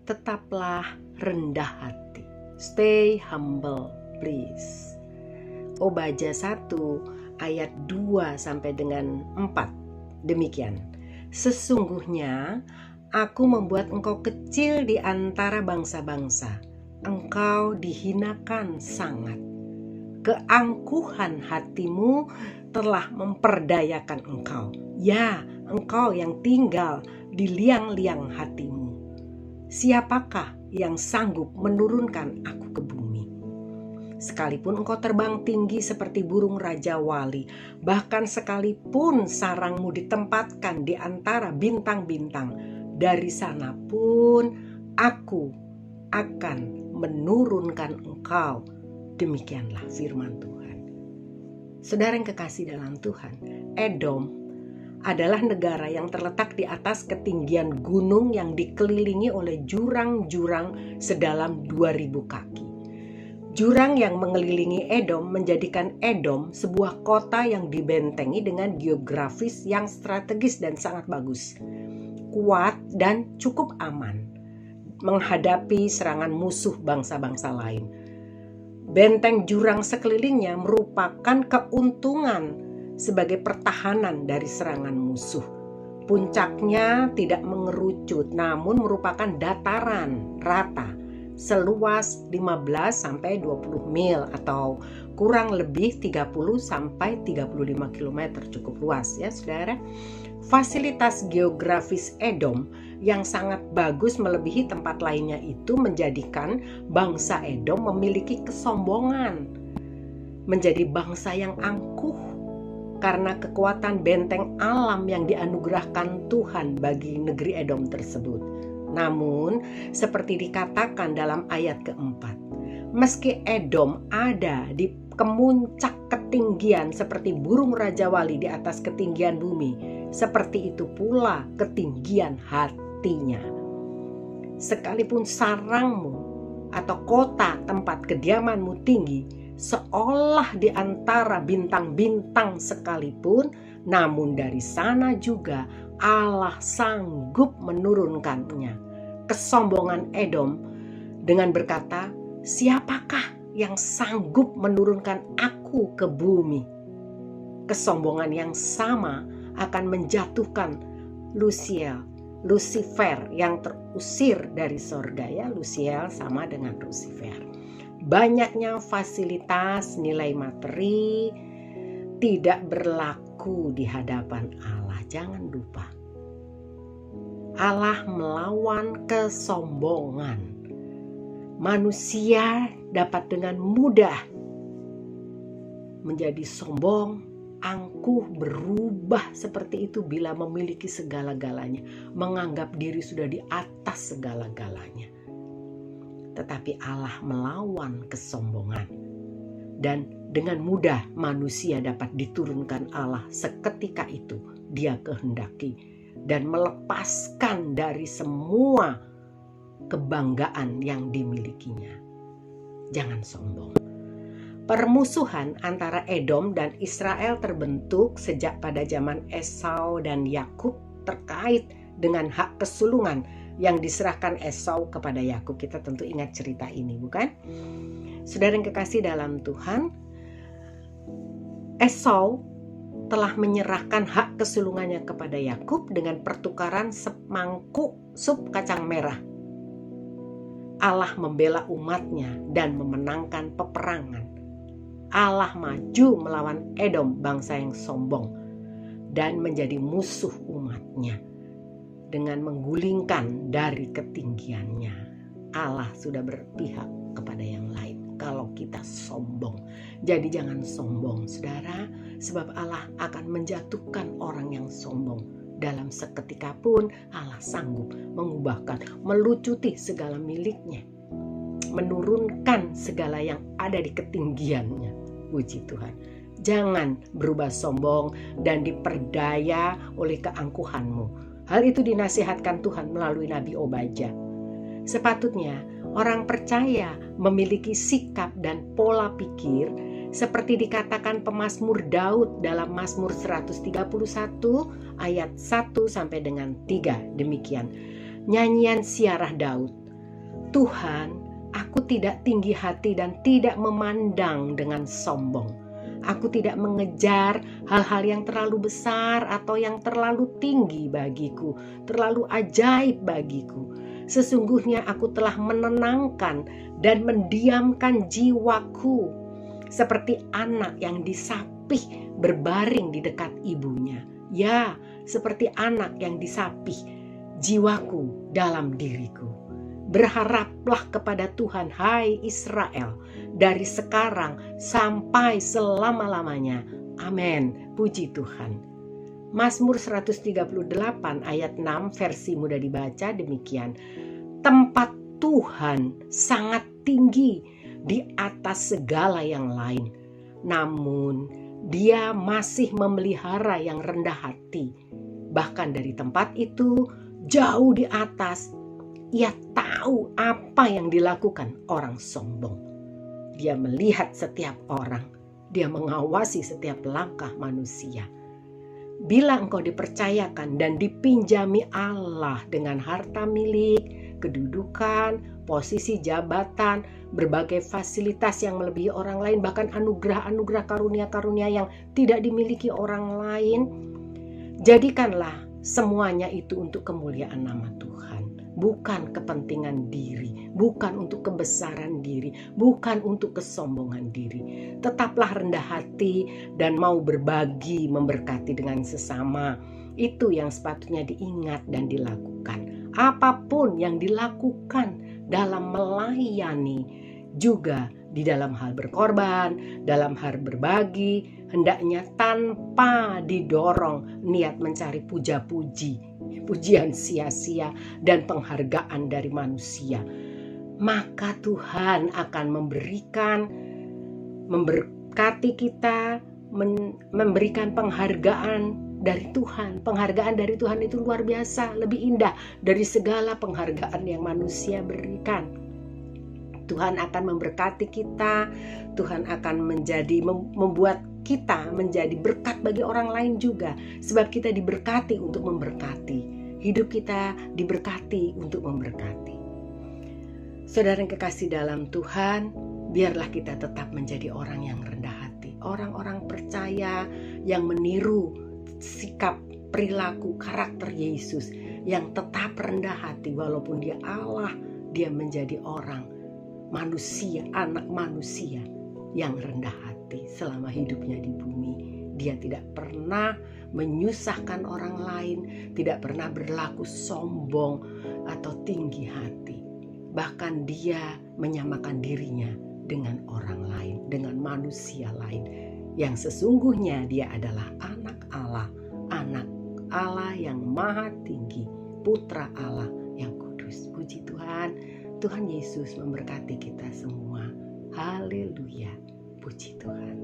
tetaplah rendah hati. Stay humble, please. Obaja 1 ayat 2 sampai dengan 4. Demikian. Sesungguhnya aku membuat engkau kecil di antara bangsa-bangsa. Engkau dihinakan sangat. Keangkuhan hatimu telah memperdayakan engkau. Ya, engkau yang tinggal di liang-liang hatimu. Siapakah yang sanggup menurunkan aku ke bumi? Sekalipun engkau terbang tinggi seperti burung raja wali, bahkan sekalipun sarangmu ditempatkan di antara bintang-bintang, dari sana pun aku akan menurunkan engkau. Demikianlah firman Tuhan. Saudara yang kekasih dalam Tuhan, Edom adalah negara yang terletak di atas ketinggian gunung yang dikelilingi oleh jurang-jurang sedalam 2000 kaki. Jurang yang mengelilingi Edom menjadikan Edom sebuah kota yang dibentengi dengan geografis yang strategis dan sangat bagus, kuat dan cukup aman menghadapi serangan musuh bangsa-bangsa lain. Benteng jurang sekelilingnya merupakan keuntungan sebagai pertahanan dari serangan musuh. Puncaknya tidak mengerucut, namun merupakan dataran rata seluas 15 sampai 20 mil atau kurang lebih 30 sampai 35 km, cukup luas ya Saudara. Fasilitas geografis Edom yang sangat bagus melebihi tempat lainnya itu menjadikan bangsa Edom memiliki kesombongan, menjadi bangsa yang angkuh karena kekuatan benteng alam yang dianugerahkan Tuhan bagi negeri Edom tersebut. Namun, seperti dikatakan dalam ayat keempat, meski Edom ada di kemuncak ketinggian seperti burung raja wali di atas ketinggian bumi, seperti itu pula ketinggian hatinya. Sekalipun sarangmu atau kota tempat kediamanmu tinggi, seolah di antara bintang-bintang sekalipun, namun dari sana juga Allah sanggup menurunkannya. Kesombongan Edom dengan berkata, siapakah yang sanggup menurunkan aku ke bumi? Kesombongan yang sama akan menjatuhkan Lucifer yang terusir dari sorga ya. Lucifer sama dengan Lucifer. Banyaknya fasilitas nilai materi tidak berlaku di hadapan Allah. Jangan lupa, Allah melawan kesombongan. Manusia dapat dengan mudah menjadi sombong, angkuh, berubah seperti itu bila memiliki segala-galanya, menganggap diri sudah di atas segala-galanya. Tetapi Allah melawan kesombongan, dan dengan mudah manusia dapat diturunkan Allah seketika itu Dia kehendaki, dan melepaskan dari semua kebanggaan yang dimilikinya. Jangan sombong. Permusuhan antara Edom dan Israel terbentuk sejak pada zaman Esau dan Yakub terkait dengan hak kesulungan yang diserahkan Esau kepada Yakub. Kita tentu ingat cerita ini, bukan? Saudara yang kekasih dalam Tuhan, Esau telah menyerahkan hak kesulungannya kepada Yakub dengan pertukaran semangkuk sup kacang merah. Allah membela umatnya dan memenangkan peperangan. Allah maju melawan Edom, bangsa yang sombong, dan menjadi musuh umatnya dengan menggulingkan dari ketinggiannya. Allah sudah berpihak kepada yang lain kalau kita sombong. Jadi jangan sombong saudara, sebab Allah akan menjatuhkan orang yang sombong. Dalam seketika pun Allah sanggup mengubahkan, melucuti segala miliknya, menurunkan segala yang ada di ketinggiannya. Puji Tuhan. Jangan berubah sombong dan diperdaya oleh keangkuhanmu. Hal itu dinasihatkan Tuhan melalui Nabi Obaja. Sepatutnya orang percaya memiliki sikap dan pola pikir seperti dikatakan pemazmur Daud dalam Mazmur 131 ayat 1 sampai dengan 3. Demikian. Nyanyian siarah Daud. Tuhan, aku tidak tinggi hati dan tidak memandang dengan sombong. Aku tidak mengejar hal-hal yang terlalu besar atau yang terlalu tinggi bagiku, terlalu ajaib bagiku. Sesungguhnya aku telah menenangkan dan mendiamkan jiwaku seperti anak yang disapih berbaring di dekat ibunya. Ya, seperti anak yang disapih jiwaku dalam diriku. Berharaplah kepada Tuhan, hai Israel, dari sekarang sampai selama-lamanya. Amin. Puji Tuhan. Mazmur 138 ayat 6 versi mudah dibaca demikian. Tempat Tuhan sangat tinggi di atas segala yang lain. Namun Dia masih memelihara yang rendah hati. Bahkan dari tempat itu jauh di atas, Ia tahu apa yang dilakukan orang sombong. Dia melihat setiap orang. Dia mengawasi setiap langkah manusia. Bila engkau dipercayakan dan dipinjami Allah dengan harta milik, kedudukan, posisi jabatan, berbagai fasilitas yang melebihi orang lain, bahkan anugerah-anugerah karunia-karunia yang tidak dimiliki orang lain, jadikanlah semuanya itu untuk kemuliaan nama Tuhan. Bukan kepentingan diri, bukan untuk kebesaran diri, bukan untuk kesombongan diri. Tetaplah rendah hati dan mau berbagi, memberkati dengan sesama. Itu yang sepatutnya diingat dan dilakukan. Apapun yang dilakukan dalam melayani, juga di dalam hal berkorban, dalam hal berbagi, hendaknya tanpa didorong niat mencari puja-puji, pujian sia-sia dan penghargaan dari manusia. Maka Tuhan akan memberkati kita, memberikan penghargaan dari Tuhan. Penghargaan dari Tuhan itu luar biasa, lebih indah dari segala penghargaan yang manusia berikan. Tuhan akan memberkati kita, Tuhan akan membuat kita menjadi berkat bagi orang lain juga. Sebab kita diberkati untuk memberkati. Hidup kita diberkati untuk memberkati. Saudara yang kekasih dalam Tuhan, biarlah kita tetap menjadi orang yang rendah hati. Orang-orang percaya yang meniru sikap, perilaku, karakter Yesus. Yang tetap rendah hati walaupun dia Allah, dia menjadi orang manusia, anak manusia yang rendah hati selama hidupnya di bumi. Dia tidak pernah menyusahkan orang lain, tidak pernah berlaku sombong atau tinggi hati. Bahkan dia menyamakan dirinya dengan orang lain, dengan manusia lain. Yang sesungguhnya dia adalah anak Allah yang maha tinggi, putra Allah yang kudus. Puji Tuhan. Tuhan Yesus memberkati kita semua. Haleluya. Puji Tuhan.